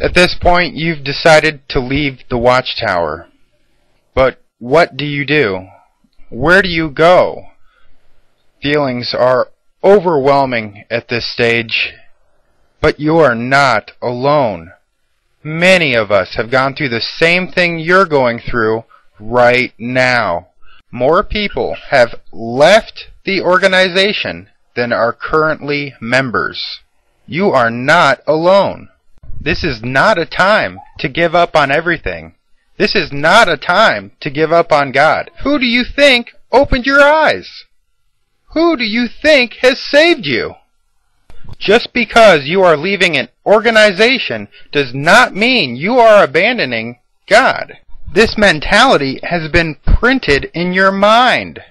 At this point, you've decided to leave the watchtower. But what do you do? Where do you go? Feelings are overwhelming at this stage, but you are not alone. Many of us have gone through the same thing you're going through right now. More people have left the organization than are currently members. You are not alone. This is not a time to give up on everything. This is not a time to give up on God. Who do you think opened your eyes? Who do you think has saved you? Just because you are leaving an organization does not mean you are abandoning God. This mentality has been printed in your mind.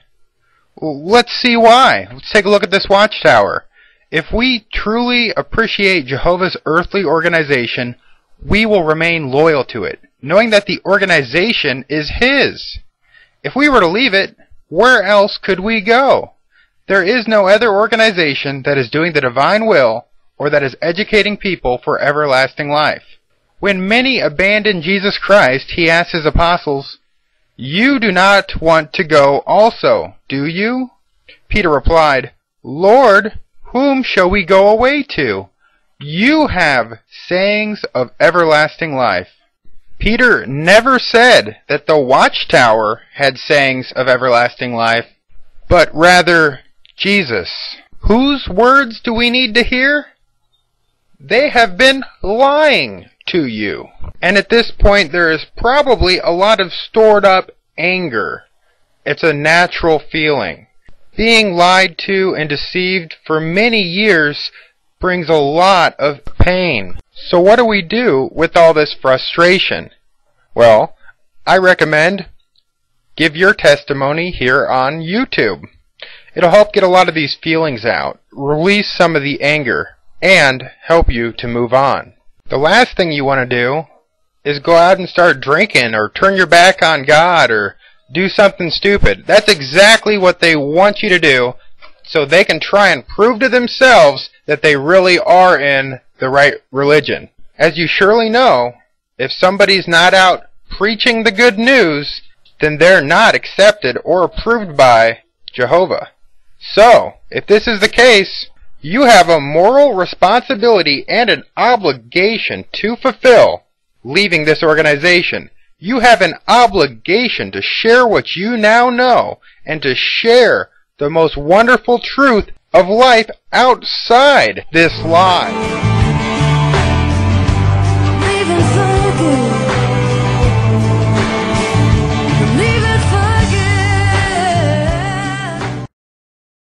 Let's see why. Let's take a look at this watchtower. If we truly appreciate Jehovah's earthly organization, we will remain loyal to it, knowing that the organization is His. If we were to leave it, where else could we go? There is no other organization that is doing the divine will or that is educating people for everlasting life. When many abandoned Jesus Christ, He asked His apostles, "You do not want to go also, do you?" Peter replied, "Lord, whom shall we go away to? You have sayings of everlasting life." Peter never said that the watchtower had sayings of everlasting life, but rather Jesus. Whose words do we need to hear? They have been lying to you. And at this point there is probably a lot of stored up anger. It's a natural feeling. Being lied to and deceived for many years brings a lot of pain. So what do we do with all this frustration? Well, I recommend give your testimony here on YouTube. It'll help get a lot of these feelings out, release some of the anger, and help you to move on. The last thing you want to do is go out and start drinking or turn your back on God or do something stupid. That's exactly what they want you to do so they can try and prove to themselves that they really are in the right religion. As you surely know, if somebody's not out preaching the good news, then they're not accepted or approved by Jehovah. So, if this is the case, you have a moral responsibility and an obligation to fulfill leaving this organization. You have an obligation to share what you now know and to share the most wonderful truth of life outside this lie.